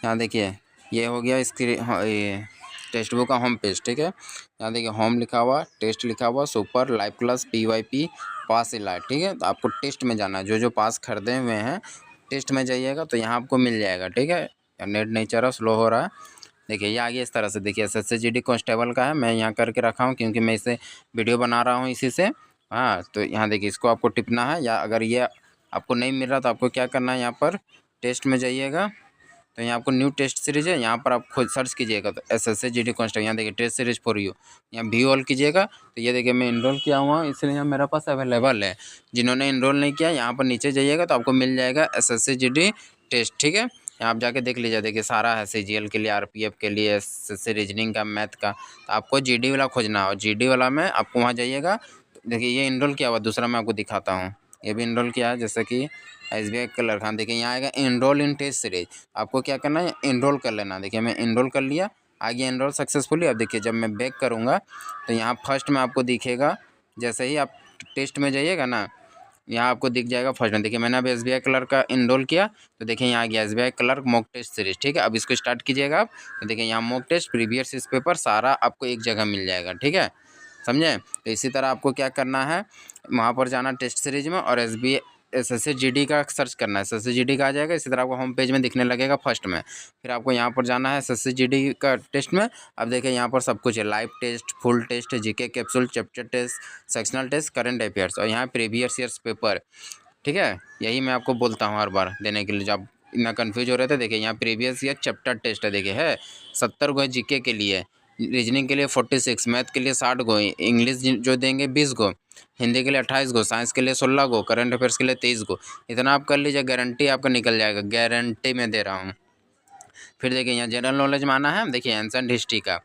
यहाँ देखिए ये हो गया इसकी ये टेक्स्ट बुक का होम पेज, ठीक है। यहाँ देखिए होम लिखा हुआ, टेस्ट लिखा हुआ, सुपर लाइव क्लास PYP पास इलाइट, ठीक है। तो आपको टेस्ट में जाना है, जो जो पास खरीदे हुए हैं टेस्ट में जाइएगा तो यहाँ आपको मिल जाएगा, ठीक है। नेट नहीं चल रहा, स्लो हो रहा है। देखिए ये आगे इस तरह से, देखिए SSGD कांस्टेबल का है, मैं यहाँ करके रखा हूँ क्योंकि मैं इसे वीडियो बना रहा हूँ इसी से। हाँ तो यहाँ देखिए इसको आपको टिपना है, या अगर ये आपको नहीं मिल रहा तो आपको क्या करना है, यहाँ पर टेस्ट में जाइएगा तो यहाँ आपको न्यू टेस्ट सीरीज है, यहाँ पर आप खुद सर्च कीजिएगा तो SSGD कांस्टेबल, यहाँ देखिए टेस्ट सीरीज फॉर यू, यहाँ व्यू ऑल कीजिएगा तो ये देखिए मैं इनरोल किया हुआ हूँ इसलिए यहाँ मेरे पास अवेलेबल है। जिन्होंने इनरोल नहीं किया यहाँ पर नीचे जाइएगा तो आपको मिल जाएगा SSGD टेस्ट, ठीक है। यहाँ आप जाके देख लीजिए, देखिए सारा है CGL के लिए, RPF के लिए, SSC रीजनिंग का, मैथ का। तो आपको GD वाला खोजना हो, GD वाला में आपको वहाँ जाइएगा। देखिए ये इनरोल किया हुआ, दूसरा मैं आपको दिखाता हूँ, ये भी इनरोल किया है जैसे कि SBI कलर खान। देखिए यहाँ आएगा इनरोल इन टेस्ट सीरीज, आपको क्या करना है इनरोल कर लेना। देखिए मैं इनरोल कर लिया, आगे इनरोल सक्सेसफुली। अब देखिए जब मैं बैक करूँगा तो यहाँ फर्स्ट में आपको दिखेगा, जैसे ही आप टेस्ट में जाइएगा ना यहाँ आपको दिख जाएगा फर्स्ट में। देखिए मैंने अब SBI कलर का इनरोल किया तो देखिए यहाँ आ गया SBI colour mock test series, ठीक है। अब इसको स्टार्ट कीजिएगा आप तो देखिए यहाँ मॉक टेस्ट प्रीवियस इस पेपर सारा आपको एक जगह मिल जाएगा, ठीक है, समझे। तो इसी तरह आपको क्या करना है, वहाँ पर जाना टेस्ट सीरीज में और SSGD का सर्च करना है, SSGD का आ जाएगा। इसी तरह आपको होम पेज में दिखने लगेगा फर्स्ट में। फिर आपको यहाँ पर जाना है SSGD का टेस्ट में। अब देखिए यहाँ पर सब कुछ है, live test, full test, GK capsule, chapter test, sectional test, current affairs और यहाँ प्रीवियस ईयर्स पेपर, ठीक है। यही मैं आपको बोलता हूँ हर बार देने के लिए, जब इतना कन्फ्यूज हो रहे थे। देखिए यहाँ प्रीवियस ईयर चैप्टर टेस्ट है, देखिए है 70 गो, GK के लिए, रीजनिंग के लिए 46, मैथ के लिए 60 गो, इंग्लिश जो देंगे 20 गो, हिंदी के लिए 28 गो, साइंस के लिए 16 गो, करंट अफेयर्स के लिए 23 गो। इतना आप कर लीजिए, गारंटी आपका निकल जाएगा, गारंटी मैं दे रहा हूँ। फिर देखिए यहाँ जनरल नॉलेज में आना है, देखिए एंसेंट हिस्ट्री का,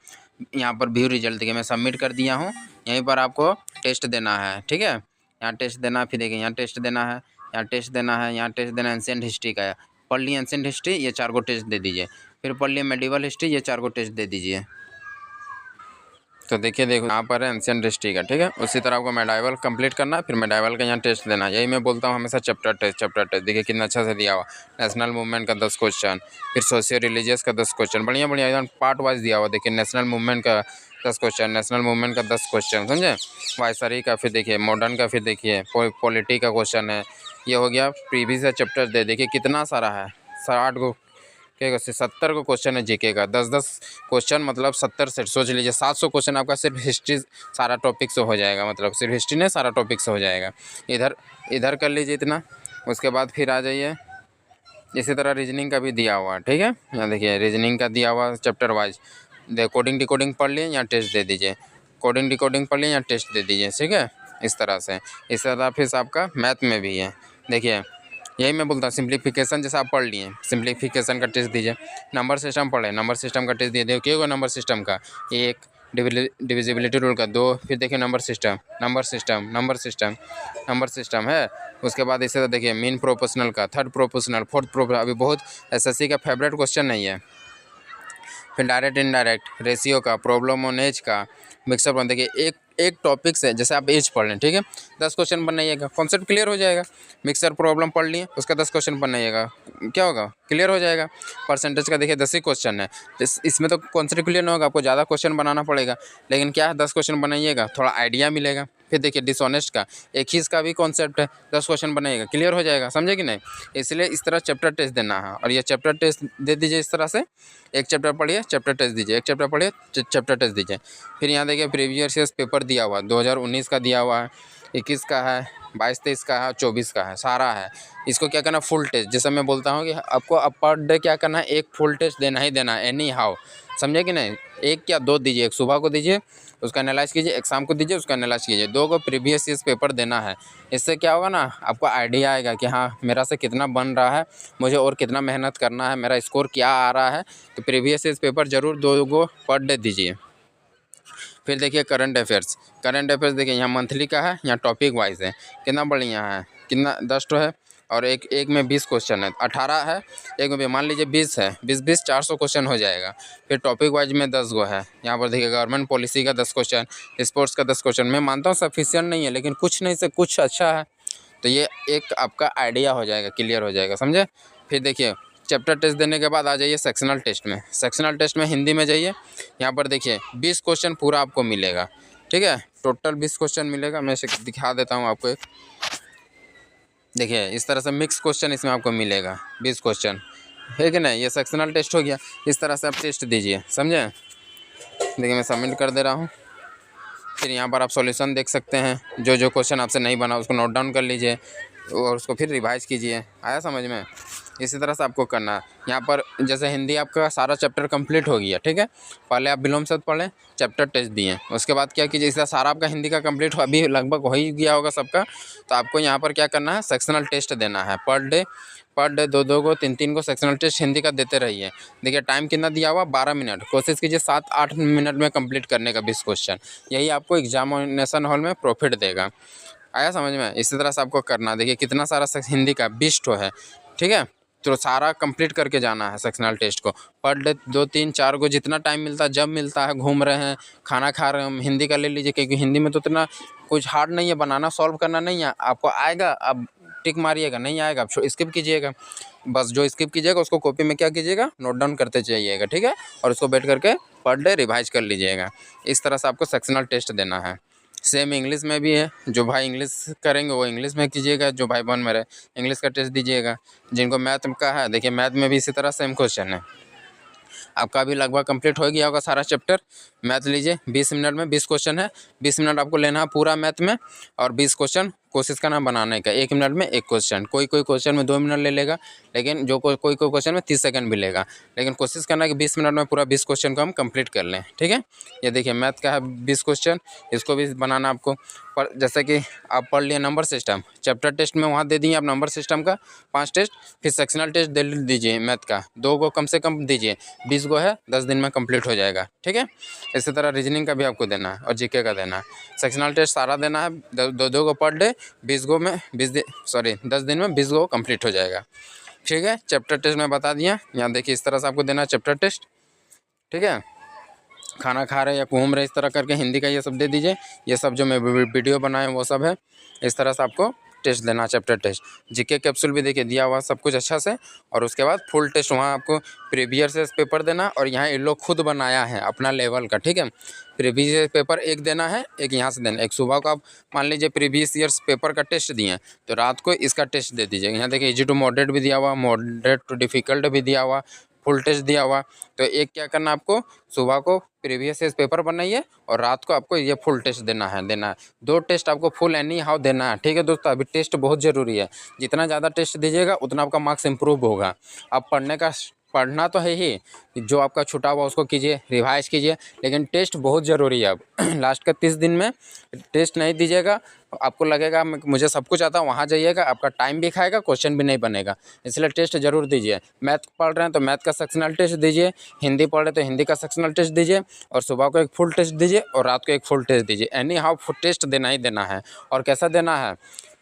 यहाँ पर व्यू रिजल्ट देखिए मैं सबमिट कर दिया हूँ। यहीं पर आपको टेस्ट देना है, ठीक है, यहाँ टेस्ट देना है। फिर देखिए यहाँ टेस्ट देना है, यहाँ टेस्ट देना है, यहाँ टेस्ट देना है। एंसेंट हिस्ट्री का पढ़ लिए, एंसेंट हिस्ट्री ये 4 गो टेस्ट दे दीजिए। फिर पढ़ लिए मेडिवल हिस्ट्री, ये 4 गो टेस्ट दे दीजिए। तो देखिए देखो यहाँ पर है एंशिएंट हिस्ट्री का, ठीक है। उसी तरह आपको मेडाइवल कंप्लीट करना है, फिर मेडाइवल का यहाँ टेस्ट देना है। यही मैं बोलता हूँ हमेशा, चैप्टर टेस्ट देखिए कितना अच्छा से दिया हुआ। नेशनल मूवमेंट का 10 क्वेश्चन, फिर सोशियो रिलीजियस का 10 क्वेश्चन, बढ़िया बढ़िया एकदम पार्ट वाइज दिया हुआ। देखिए नेशनल मूवमेंट का 10 क्वेश्चन, नेशनल मूवमेंट का 10 क्वेश्चन, समझे, वायसरी का, फिर देखिए मॉडर्न का, फिर देखिए पॉलिटी का क्वेश्चन है। ये हो गया प्रीवियस चैप्टर दे, देखिए कितना सारा है, 60 गो क्या 70 को क्वेश्चन है GK का, 10-10 क्वेश्चन, मतलब 70 सेट, सोच लीजिए 700 क्वेश्चन आपका सिर्फ हिस्ट्री सारा टॉपिक से हो जाएगा, मतलब सिर्फ हिस्ट्री नहीं सारा टॉपिक से हो जाएगा। इधर कर लीजिए इतना। उसके बाद फिर आ जाइए, इसी तरह रीजनिंग का भी दिया हुआ है, ठीक है। यहाँ देखिए रीजनिंग का दिया हुआ चैप्टर वाइज, कोडिंग डिकोडिंग पढ़ लिए, यहाँ टेस्ट दे दीजिए, कोडिंग डिकोडिंग पढ़ लिए, यहाँ टेस्ट दे दीजिए, ठीक है। इस तरह से, इस तरह फिर आपका मैथ में भी है। देखिए यही मैं बोलता हूँ, सिंप्लीफिकेशन जैसा आप पढ़ लिए, सिंप्लीफिकेशन का टेस्ट दीजिए। नंबर सिस्टम पढ़े, नंबर सिस्टम का टेस्ट दिए, क्यों नंबर सिस्टम का 1, डिविजिबिलिटी रूल का 2, फिर देखिए number system, number system, number system, number system है। उसके बाद इसे तो देखिए मीन प्रोपोर्शनल का, थर्ड प्रोपोर्शनल, फोर्थ प्रोपोर्शनल, अभी बहुत SSC का फेवरेट क्वेश्चन नहीं है। फिर डायरेक्ट इनडायरेक्ट, रेशियो का, प्रॉब्लम ऑन एज का, मिक्सअप। देखिए एक टॉपिक से, जैसे आप एज पढ़ लें, ठीक है, 10 क्वेश्चन बनाइएगा, कॉन्सेप्ट क्लियर हो जाएगा। मिक्सर प्रॉब्लम पढ़ लिए, उसका 10 क्वेश्चन बनाइएगा, क्या होगा, क्लियर हो जाएगा। परसेंटेज का देखिए 10 ही क्वेश्चन है, इसमें तो कॉन्सेप्ट क्लियर नहीं होगा, आपको ज़्यादा क्वेश्चन बनाना पड़ेगा। लेकिन क्या है, 10 क्वेश्चन बनाइएगा, थोड़ा आइडिया मिलेगा। फिर देखिए डिसऑनेस्ट का, एक ही इसका भी कॉन्सेप्ट है, 10 क्वेश्चन बनाइएगा, क्लियर हो जाएगा, समझे कि नहीं। इसलिए इस तरह चैप्टर टेस्ट देना है, और ये चैप्टर टेस्ट दे दीजिए इस तरह से। एक चैप्टर पढ़िए, चैप्टर टेस्ट दीजिए, एक चैप्टर पढ़िए, चैप्टर टेस्ट दीजिए। फिर यहाँ देखिए प्रीवियस ईयर पेपर दिया हुआ, 2019 का दिया हुआ है, 21 का है, 22-23 का है, 24 का है, सारा है। इसको क्या करना, फुल टेस्ट, जैसे मैं बोलता हूँ कि आपको अब पर डे क्या करना है, एक फुल टेस्ट देना ही देना है, एनी हाउ, समझे कि नहीं। 1 या 2 दीजिए, एक सुबह को दीजिए, उसका एनालाइज कीजिए, एक शाम को दीजिए, उसका एनालाइज कीजिए, 2 को प्रीवियस ईयर पेपर देना है। इससे क्या होगा ना, आपको आइडिया आएगा कि हाँ मेरा से कितना बन रहा है, मुझे और कितना मेहनत करना है, मेरा स्कोर क्या आ रहा है। तो प्रीवियस ईयर पेपर ज़रूर 2 को पर डे दीजिए। फिर देखिए करंट अफेयर्स देखिए यहाँ मंथली का है, यहाँ टॉपिक वाइज है, कितना बढ़िया है, कितना 10 तो है, और एक में 20 क्वेश्चन है, 18 है, एक में भी मान लीजिए 20 है, 20 400 क्वेश्चन हो जाएगा। फिर टॉपिक वाइज में 10 गो है, यहाँ पर देखिए गवर्नमेंट पॉलिसी का 10 क्वेश्चन, स्पोर्ट्स का 10 क्वेश्चन। मैं मानता हूँ सफिशिएंट नहीं है, लेकिन कुछ नहीं से कुछ अच्छा है, तो ये एक आपका आइडिया हो जाएगा, क्लियर हो जाएगा, समझे। फिर देखिए चैप्टर टेस्ट देने के बाद आ जाइए सेक्शनल टेस्ट में। सेक्शनल टेस्ट में हिंदी में जाइए, यहाँ पर देखिए 20 क्वेश्चन पूरा आपको मिलेगा, ठीक है। टोटल 20 क्वेश्चन मिलेगा। मैं इसे दिखा देता हूँ आपको एक, देखिए इस तरह से मिक्स क्वेश्चन इसमें आपको मिलेगा 20 क्वेश्चन, है कि नहीं। ये सेक्शनल टेस्ट हो गया। इस तरह से आप टेस्ट दीजिए, समझे। देखिए मैं सबमिट कर दे रहा हूँ। फिर यहाँ पर आप सॉल्यूशन देख सकते हैं, जो जो क्वेश्चन आपसे नहीं बना उसको नोट डाउन कर लीजिए और उसको फिर रिवाइज कीजिए। आया समझ में। इसी तरह से आपको करना है। यहाँ पर जैसे हिंदी आपका सारा चैप्टर कंप्लीट हो गया, ठीक है। पहले आप विलोम शब्द पढ़ें, चैप्टर टेस्ट दिए, उसके बाद क्या कीजिए, इसका सारा आपका हिंदी का कंप्लीट हो, अभी लगभग हो ही गया होगा सबका। तो आपको यहाँ पर क्या करना है, सेक्शनल टेस्ट देना है। पर डे 2-2 को 3-3 को सेक्शनल टेस्ट हिंदी का देते रहिए। देखिए टाइम कितना दिया हुआ, 12 मिनट। कोशिश कीजिए 7-8 मिनट में कंप्लीट करने का 20 क्वेश्चन। यही आपको एग्जामिनेशन हॉल में प्रॉफिट देगा। आया समझ में। इसी तरह से आपको करना। देखिए कितना सारा हिंदी का 20 ठो है, ठीक है। तो सारा कंप्लीट करके जाना है सेक्शनल टेस्ट को। पर डे 2-3-4 को जितना टाइम मिलता है, जब मिलता है, घूम रहे हैं, खाना खा रहे हैं, हिंदी का ले लीजिए। क्योंकि हिंदी में तो इतना कुछ हार्ड नहीं है, बनाना सॉल्व करना नहीं है। आपको आएगा, अब टिक मारिएगा, नहीं आएगा आप स्किप कीजिएगा। बस जो स्किप कीजिएगा उसको कॉपी में क्या कीजिएगा, नोट डाउन करते जाइएगा, ठीक है। और उसको बैठ करके पर डे रिवाइज कर लीजिएगा। इस तरह से आपको सेक्शनल टेस्ट देना है। सेम इंग्लिश में भी है। जो भाई इंग्लिश करेंगे वो इंग्लिश में कीजिएगा, जो भाई वन में रहे इंग्लिश का टेस्ट दीजिएगा। जिनको मैथ का है, देखिए मैथ में भी इसी तरह सेम क्वेश्चन है। आपका भी लगभग कंप्लीट हो गया होगा सारा चैप्टर। मैथ लीजिए, 20 मिनट में 20 क्वेश्चन है। 20 मिनट आपको लेना है पूरा मैथ में, और 20 क्वेश्चन कोशिश करना बनाने का। 1 मिनट में 1 क्वेश्चन। कोई क्वेश्चन में 2 मिनट ले लेगा, लेकिन जो कोई क्वेश्चन में 30 सेकंड भी लेगा। लेकिन कोशिश करना कि 20 मिनट में पूरा 20 क्वेश्चन को हम कंप्लीट कर लें, ठीक है। ये देखिए मैथ का है 20 क्वेश्चन, इसको भी बनाना आपको। पर जैसे कि आप पढ़ लिए नंबर सिस्टम, चैप्टर टेस्ट में वहाँ दे दिए आप नंबर सिस्टम का 5 टेस्ट। फिर सेक्शनल टेस्ट दे दीजिए मैथ का 2 को कम से कम दीजिए। 20 को है, 10 दिन में कंप्लीट हो जाएगा, ठीक है। इसी तरह रीजनिंग का भी आपको देना है और जीके का देना है। सेक्शनल टेस्ट सारा देना है, 2-2 को पर डे, 10 दिन में 20 को कंप्लीट हो जाएगा, ठीक है। चैप्टर टेस्ट में बता दिया। यहाँ देखिए इस तरह से आपको देना है चैप्टर टेस्ट, ठीक है। खाना खा रहे या घूम रहे, इस तरह करके हिंदी का ये सब दे दीजिए। ये सब जो मैं वीडियो बनाए वो सब है। इस तरह से आपको टेस्ट देना, चैप्टर टेस्ट। जीके कैप्सूल भी देखिए दिया हुआ सब कुछ अच्छा से। और उसके बाद फुल टेस्ट वहाँ आपको प्रीवियस ईयर पेपर देना। और यहाँ ये लोग खुद बनाया है अपना लेवल का, ठीक है। प्रीवियस ईयर पेपर एक देना है, एक यहाँ से देना। एक सुबह को आप मान लीजिए प्रीवियस ईयर्स पेपर का टेस्ट दिए, तो रात को इसका टेस्ट दे दीजिए। यहाँ देखिए इजी टू मॉडरेट भी दिया हुआ, मॉडरेट टू डिफ़िकल्ट भी दिया हुआ, फुल टेस्ट दिया हुआ। तो एक क्या करना आपको, सुबह को प्रीवियस ईयर पेपर बनाइए और रात को आपको ये फुल टेस्ट देना है। 2 टेस्ट आपको फुल एनी हाउ देना है, ठीक है दोस्तों। अभी टेस्ट बहुत ज़रूरी है। जितना ज़्यादा टेस्ट दीजिएगा उतना आपका मार्क्स इंप्रूव होगा। आप पढ़ना तो है ही, जो आपका छूटा हुआ उसको कीजिए, रिवाइज कीजिए, लेकिन टेस्ट बहुत ज़रूरी है। अब लास्ट का 30 दिन में टेस्ट नहीं दीजिएगा, आपको लगेगा मुझे सब कुछ आता है, वहाँ जाइएगा आपका टाइम भी खाएगा, क्वेश्चन भी नहीं बनेगा। इसलिए टेस्ट जरूर दीजिए। मैथ पढ़ रहे हैं तो मैथ का सेक्शनल टेस्ट दीजिए, हिंदी पढ़ रहे हैं तो हिंदी का सेक्शनल टेस्ट दीजिए, और सुबह को एक फुल टेस्ट दीजिए और रात को एक फुल टेस्ट दीजिए। एनी हाउ टेस्ट देना ही देना है। और कैसा देना है,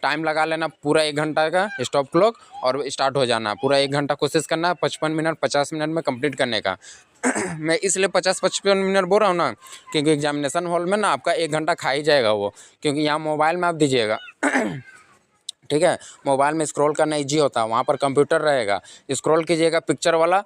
टाइम लगा लेना पूरा 1 घंटा का, स्टॉप क्लॉक, और स्टार्ट हो जाना। पूरा 1 घंटा कोशिश करना है 55 मिनट 50 मिनट में कंप्लीट करने का। मैं इसलिए 50-55 मिनट बोल रहा हूँ ना, क्योंकि एग्जामिनेशन हॉल में ना आपका 1 घंटा खा ही जाएगा वो। क्योंकि यहाँ मोबाइल में आप दीजिएगा ठीक है। मोबाइल में स्क्रॉल करना ईजी होता है, वहाँ पर कंप्यूटर रहेगा, स्क्रॉल कीजिएगा पिक्चर वाला,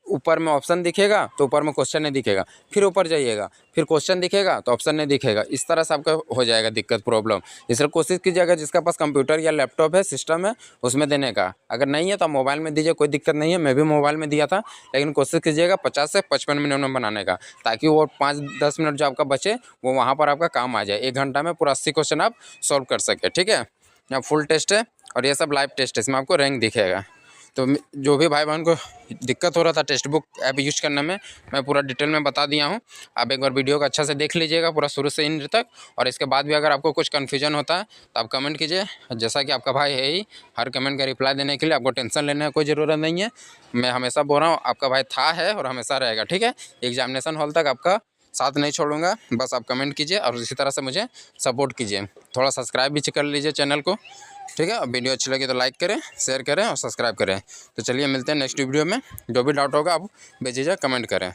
ऊपर में ऑप्शन दिखेगा तो ऊपर में क्वेश्चन नहीं दिखेगा, फिर ऊपर जाइएगा, फिर क्वेश्चन दिखेगा तो ऑप्शन नहीं दिखेगा। इस तरह से आपका हो जाएगा दिक्कत, प्रॉब्लम। इसलिए कोशिश कीजिएगा जिसका पास कंप्यूटर या लैपटॉप है, सिस्टम है, उसमें देने का। अगर नहीं है तो मोबाइल में दीजिए, कोई दिक्कत नहीं है। मैं भी मोबाइल में दिया था, लेकिन कोशिश कीजिएगा 50 से 55 मिनट में बनाने का, ताकि वो 5-10 मिनट जो आपका बचे वो वहाँ पर आपका काम आ जाए। 1 घंटा में पूरा 80 क्वेश्चन आप सॉल्व कर सके, ठीक है। यहाँ फुल टेस्ट है और ये सब लाइव टेस्ट है, इसमें आपको रैंक दिखेगा। तो जो भी भाई बहन को दिक्कत हो रहा था टेक्स्ट बुक ऐप यूज करने में, मैं पूरा डिटेल में बता दिया हूँ। आप एक बार वीडियो को अच्छा से देख लीजिएगा पूरा शुरू से इन तक। और इसके बाद भी अगर आपको कुछ कन्फ्यूजन होता है तो आप कमेंट कीजिए। जैसा कि आपका भाई है ही, हर कमेंट का रिप्लाई देने के लिए, आपको टेंशन लेने की कोई ज़रूरत नहीं है। मैं हमेशा बोल रहा हूँ, आपका भाई था, है और हमेशा रहेगा, ठीक है। एग्जामिनेशन हॉल तक आपका साथ नहीं छोड़ूंगा। बस आप कमेंट कीजिए और इसी तरह से मुझे सपोर्ट कीजिए। थोड़ा सब्सक्राइब भी कर लीजिए चैनल को, ठीक है। वीडियो अच्छी लगी तो लाइक करें, शेयर करें और सब्सक्राइब करें। तो चलिए मिलते हैं नेक्स्ट वीडियो में। जो भी डाउट होगा आप बेझिझक कमेंट करें।